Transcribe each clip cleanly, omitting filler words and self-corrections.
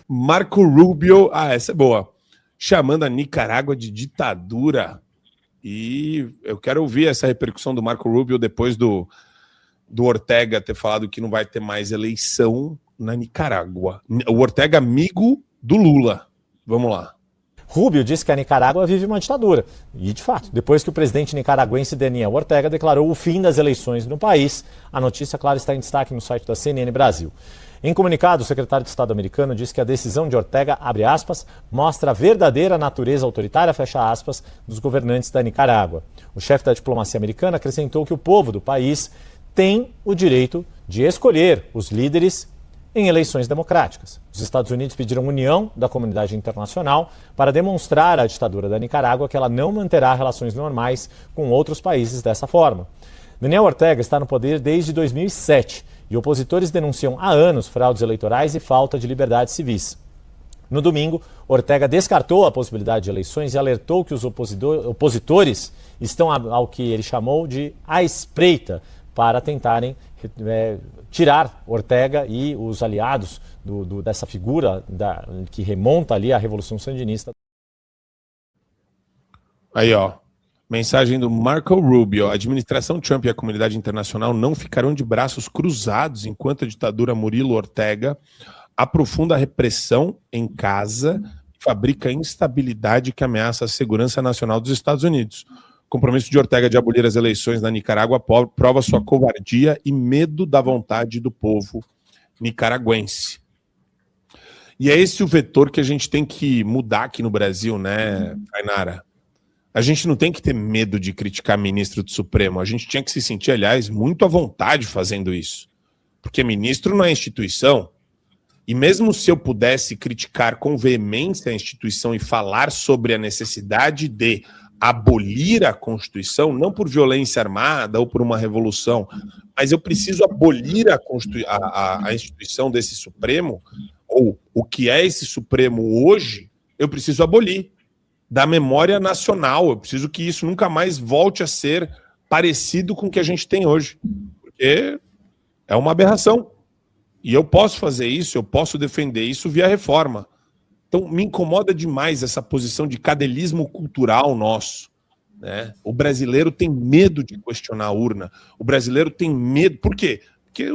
Marco Rubio, essa é boa, chamando a Nicarágua de ditadura. E eu quero ouvir essa repercussão do Marco Rubio depois do Ortega ter falado que não vai ter mais eleição na Nicarágua. O Ortega, amigo do Lula. Vamos lá. Rubio disse que a Nicarágua vive uma ditadura. E, de fato, depois que o presidente nicaragüense Daniel Ortega declarou o fim das eleições no país, a notícia, claro, está em destaque no site da CNN Brasil. Em comunicado, o secretário de Estado americano disse que a decisão de Ortega, abre aspas, mostra a verdadeira natureza autoritária, fecha aspas, dos governantes da Nicarágua. O chefe da diplomacia americana acrescentou que o povo do país tem o direito de escolher os líderes em eleições democráticas. Os Estados Unidos pediram união da comunidade internacional para demonstrar à ditadura da Nicarágua que ela não manterá relações normais com outros países dessa forma. Daniel Ortega está no poder desde 2007 e opositores denunciam há anos fraudes eleitorais e falta de liberdades civis. No domingo, Ortega descartou a possibilidade de eleições e alertou que os opositores estão ao que ele chamou de à espreita para tentarem tirar Ortega e os aliados dessa figura que remonta ali à Revolução Sandinista. Aí, ó. Mensagem do Marco Rubio. A administração Trump e a comunidade internacional não ficarão de braços cruzados enquanto a ditadura Murilo Ortega aprofunda a repressão em casa e fabrica instabilidade que ameaça a segurança nacional dos Estados Unidos. O compromisso de Ortega de abolir as eleições na Nicarágua prova sua covardia e medo da vontade do povo nicaragüense. E é esse o vetor que a gente tem que mudar aqui no Brasil, né, Tainara? A gente não tem que ter medo de criticar ministro do Supremo. A gente tinha que se sentir, aliás, muito à vontade fazendo isso. Porque ministro não é instituição. E mesmo se eu pudesse criticar com veemência a instituição e falar sobre a necessidade de abolir a Constituição, não por violência armada ou por uma revolução, mas eu preciso abolir a instituição desse Supremo, ou o que é esse Supremo hoje, eu preciso abolir da memória nacional. Eu preciso que isso nunca mais volte a ser parecido com o que a gente tem hoje, porque é uma aberração. E eu posso fazer isso, eu posso defender isso via reforma. Então, me incomoda demais essa posição de cadelismo cultural nosso, né? O brasileiro tem medo de questionar a urna. O brasileiro tem medo. Por quê? Porque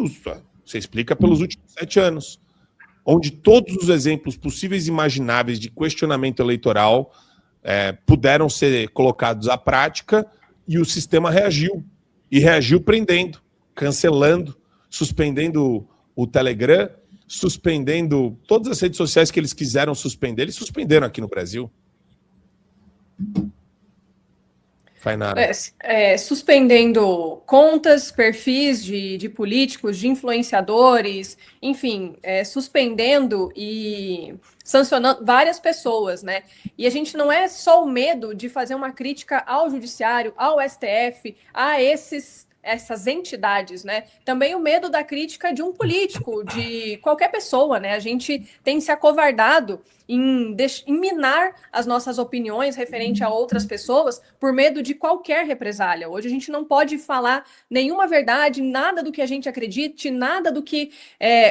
você explica pelos últimos 7 anos, onde todos os exemplos possíveis e imagináveis de questionamento eleitoral puderam ser colocados à prática e o sistema reagiu. E reagiu prendendo, cancelando, suspendendo o Telegram, suspendendo todas as redes sociais que eles quiseram suspender, eles suspenderam aqui no Brasil. Suspendendo contas, perfis de políticos, de influenciadores, enfim, suspendendo e sancionando várias pessoas, né? E a gente não é só o medo de fazer uma crítica ao judiciário, ao STF, a essas entidades, né? Também o medo da crítica de um político, de qualquer pessoa, né? A gente tem se acovardado em minar as nossas opiniões referente a outras pessoas por medo de qualquer represália. Hoje a gente não pode falar nenhuma verdade, nada do que a gente acredite, nada do que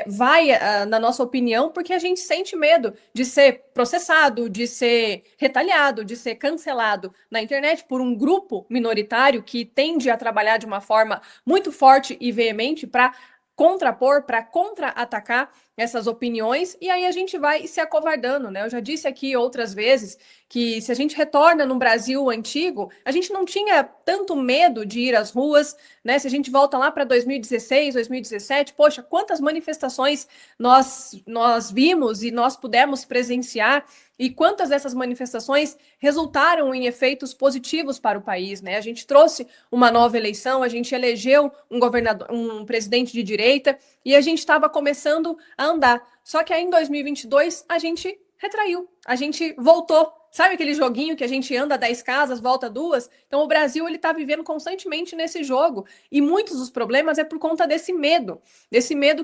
vai na nossa opinião, porque a gente sente medo de ser processado, de ser retaliado, de ser cancelado na internet por um grupo minoritário que tende a trabalhar de uma forma muito forte e veemente para contrapor, para contra-atacar essas opiniões, e aí a gente vai se acovardando, né? Eu já disse aqui outras vezes que se a gente retorna no Brasil antigo, a gente não tinha tanto medo de ir às ruas, né? Se a gente volta lá para 2016, 2017, poxa, quantas manifestações nós vimos e nós pudemos presenciar, e quantas dessas manifestações resultaram em efeitos positivos para o país, né? A gente trouxe uma nova eleição, a gente elegeu um presidente de direita, e a gente estava começando a andar. Só que aí em 2022 a gente retraiu, a gente voltou. Sabe aquele joguinho que a gente anda 10 casas, volta 2? Então o Brasil ele está vivendo constantemente nesse jogo. E muitos dos problemas é por conta desse medo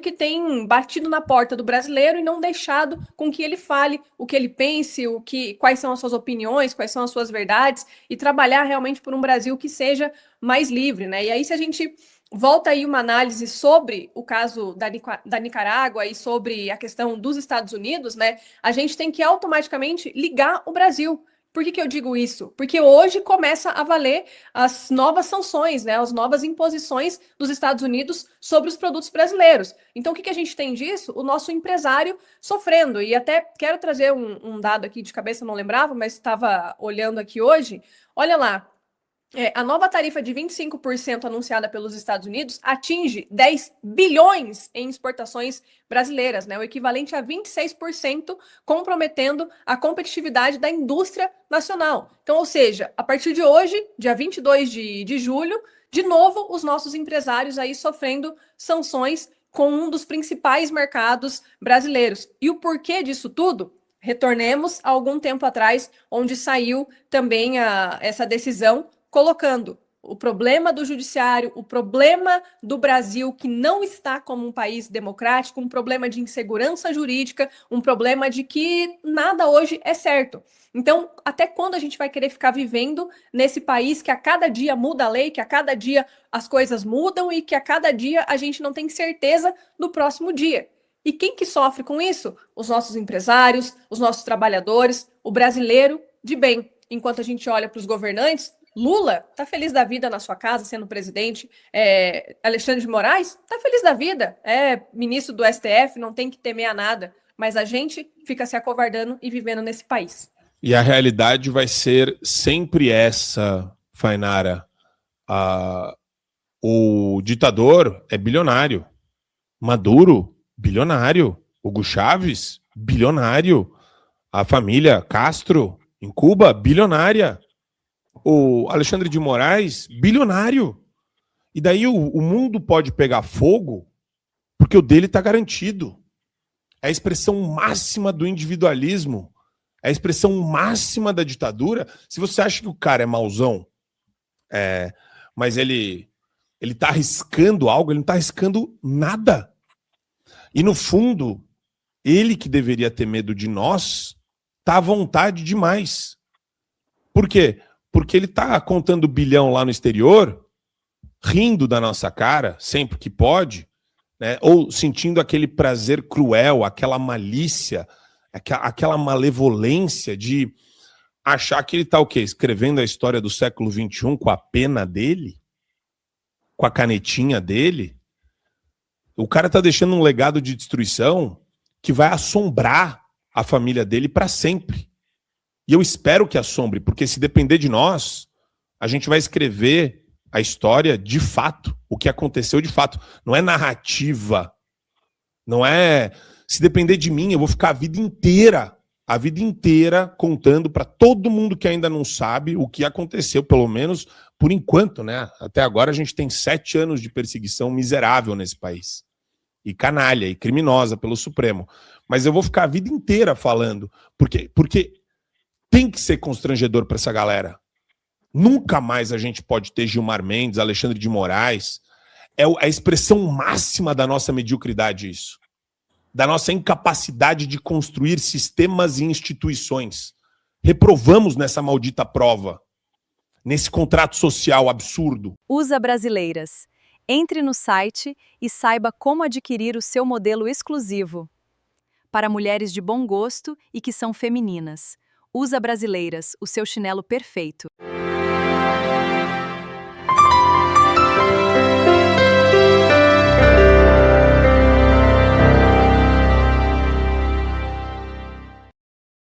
que tem batido na porta do brasileiro e não deixado com que ele fale o que ele pense, quais são as suas opiniões, quais são as suas verdades, e trabalhar realmente por um Brasil que seja mais livre, né? E aí, se a gente volta aí uma análise sobre o caso da Nicarágua e sobre a questão dos Estados Unidos, né? A gente tem que automaticamente ligar o Brasil. Por que eu digo isso? Porque hoje começa a valer as novas sanções, né? As novas imposições dos Estados Unidos sobre os produtos brasileiros. Então, o que a gente tem disso? O nosso empresário sofrendo. E até quero trazer um dado aqui de cabeça, não lembrava, mas estava olhando aqui hoje. Olha lá. A nova tarifa de 25% anunciada pelos Estados Unidos atinge 10 bilhões em exportações brasileiras, né? O equivalente a 26%, comprometendo a competitividade da indústria nacional. Então, ou seja, a partir de hoje, dia 22 de julho, de novo, os nossos empresários aí sofrendo sanções com um dos principais mercados brasileiros. E o porquê disso tudo? Retornemos a algum tempo atrás, onde saiu também essa decisão colocando o problema do judiciário, o problema do Brasil, que não está como um país democrático, um problema de insegurança jurídica, um problema de que nada hoje é certo. Então, até quando a gente vai querer ficar vivendo nesse país que a cada dia muda a lei, que a cada dia as coisas mudam e que a cada dia a gente não tem certeza do próximo dia? E quem que sofre com isso? Os nossos empresários, os nossos trabalhadores, o brasileiro de bem. Enquanto a gente olha para os governantes, Lula está feliz da vida na sua casa, sendo presidente. Alexandre de Moraes está feliz da vida, é ministro do STF, não tem que temer a nada. Mas a gente fica se acovardando e vivendo nesse país. E a realidade vai ser sempre essa, Fainara. O ditador é bilionário. Maduro, bilionário. Hugo Chávez, bilionário. A família Castro, em Cuba, bilionária. O Alexandre de Moraes, bilionário. E daí o mundo pode pegar fogo porque o dele está garantido. É a expressão máxima do individualismo. É a expressão máxima da ditadura. Se você acha que o cara é mauzão, mas ele está arriscando algo, ele não está arriscando nada. E no fundo, ele que deveria ter medo de nós, está à vontade demais. Por quê? Porque ele está contando bilhão lá no exterior, rindo da nossa cara, sempre que pode, né? Ou sentindo aquele prazer cruel, aquela malícia, aquela malevolência de achar que ele está o quê? Escrevendo a história do século XXI com a pena dele? Com a canetinha dele? O cara está deixando um legado de destruição que vai assombrar a família dele para sempre. E eu espero que assombre, porque se depender de nós, a gente vai escrever a história de fato, o que aconteceu de fato. Não é narrativa. Não é... Se depender de mim, eu vou ficar a vida inteira contando para todo mundo que ainda não sabe o que aconteceu, pelo menos por enquanto, né? Até agora a gente tem 7 anos de perseguição miserável nesse país. E canalha, e criminosa pelo Supremo. Mas eu vou ficar a vida inteira falando, porque tem que ser constrangedor para essa galera. Nunca mais a gente pode ter Gilmar Mendes, Alexandre de Moraes. É a expressão máxima da nossa mediocridade isso. Da nossa incapacidade de construir sistemas e instituições. Reprovamos nessa maldita prova. Nesse contrato social absurdo. USA Brasileiras. Entre no site e saiba como adquirir o seu modelo exclusivo. Para mulheres de bom gosto e que são femininas. USA Brasileiras, o seu chinelo perfeito.